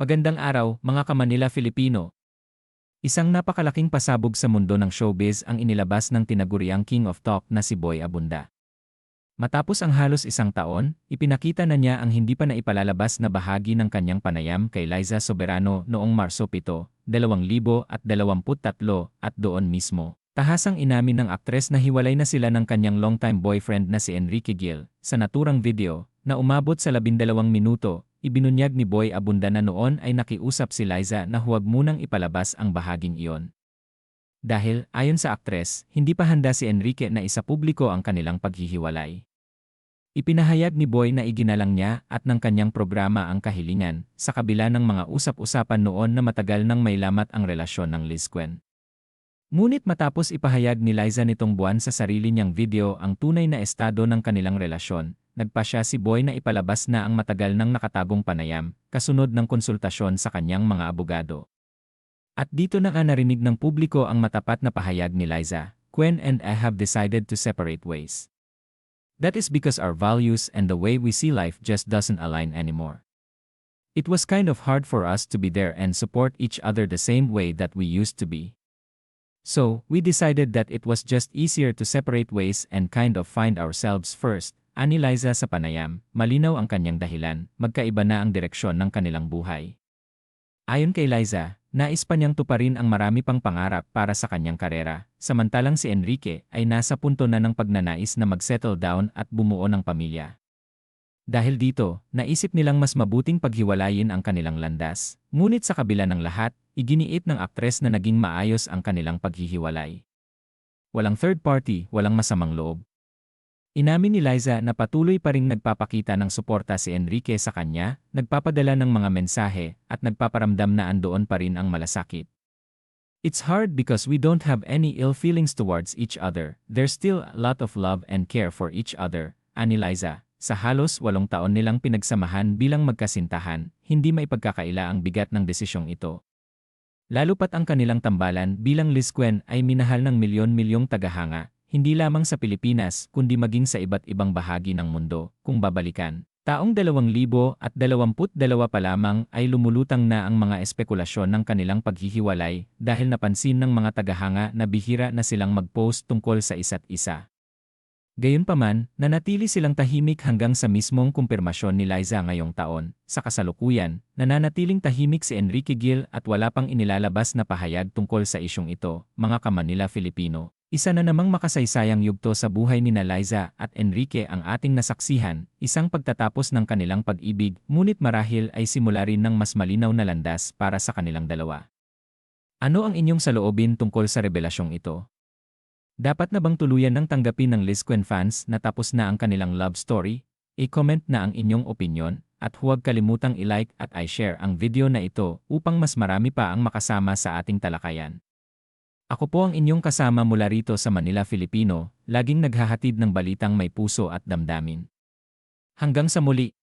Magandang araw, mga ka-Manila Filipino. Isang napakalaking pasabog sa mundo ng showbiz ang inilabas ng tinaguriang King of Talk na si Boy Abunda. Matapos ang halos isang taon, ipinakita na niya ang hindi pa naipalalabas na bahagi ng kanyang panayam kay Liza Soberano noong Marso 7, 2023 at doon mismo. Tahasang inamin ng aktres na hiwalay na sila ng kanyang longtime boyfriend na si Enrique Gil. Sa naturang video, na umabot sa 12 minuto, ibinunyag ni Boy Abunda na noon ay nakiusap si Liza na huwag munang ipalabas ang bahaging iyon. Dahil, ayon sa aktres, hindi pa handa si Enrique na isapubliko ang kanilang paghihiwalay. Ipinahayag ni Boy na iginalang niya at ng kanyang programa ang kahilingan, sa kabila ng mga usap-usapan noon na matagal nang may lamat ang relasyon ng Liz Gwen. Ngunit matapos ipahayag ni Liza nitong buwan sa sarili niyang video ang tunay na estado ng kanilang relasyon, nagpasya si Boy na ipalabas na ang matagal nang nakatagong panayam, kasunod ng konsultasyon sa kanyang mga abogado. At dito na narinig ng publiko ang matapat na pahayag ni Liza, "Gwen and I have decided to separate ways. That is because our values and the way we see life just doesn't align anymore. It was kind of hard for us to be there and support each other the same way that we used to be. So, we decided that it was just easier to separate ways and kind of find ourselves first." Ani Liza sa panayam, malinaw ang kanyang dahilan, magkaiba na ang direksyon ng kanilang buhay. Ayon kay Liza, nais pa niyang tuparin ang marami pang pangarap para sa kanyang karera, samantalang si Enrique ay nasa punto na ng pagnanais na mag-settle down at bumuo ng pamilya. Dahil dito, naisip nilang mas mabuting paghiwalayin ang kanilang landas, ngunit sa kabila ng lahat, iginiit ng aktres na naging maayos ang kanilang paghihiwalay. Walang third party, walang masamang loob. Inamin ni Liza na patuloy pa ring nagpapakita ng suporta si Enrique sa kanya, nagpapadala ng mga mensahe, at nagpaparamdam na andoon pa rin ang malasakit. "It's hard because we don't have any ill feelings towards each other. There's still a lot of love and care for each other," ani Liza. Sa halos 8 taon nilang pinagsamahan bilang magkasintahan, hindi maipagkakaila ang bigat ng desisyong ito. Lalo pat ang kanilang tambalan bilang Liz Gwen ay minahal ng milyon-milyong tagahanga, hindi lamang sa Pilipinas kundi maging sa iba't ibang bahagi ng mundo. Kung babalikan, taong 2022 pa lamang ay lumulutang na ang mga espekulasyon ng kanilang paghihiwalay dahil napansin ng mga tagahanga na bihira na silang mag-post tungkol sa isa't isa. Gayunpaman, nanatili silang tahimik hanggang sa mismong kumpirmasyon ni Liza ngayong taon. Sa kasalukuyan, nananatiling tahimik si Enrique Gil at wala pang inilalabas na pahayag tungkol sa isyong ito, mga ka-Manila Filipino. Isa na namang makasaysayang yugto sa buhay ni Liza at Enrique ang ating nasaksihan, isang pagtatapos ng kanilang pag-ibig, ngunit marahil ay simula rin ng mas malinaw na landas para sa kanilang dalawa. Ano ang inyong saloobin tungkol sa revelasyong ito? Dapat na bang tuluyan ng tanggapin ng Liz Gwen fans na tapos na ang kanilang love story? I-comment na ang inyong opinyon, at huwag kalimutang i-like at i-share ang video na ito upang mas marami pa ang makasama sa ating talakayan. Ako po ang inyong kasama mula rito sa Manila Filipino, laging naghahatid ng balitang may puso at damdamin. Hanggang sa muli!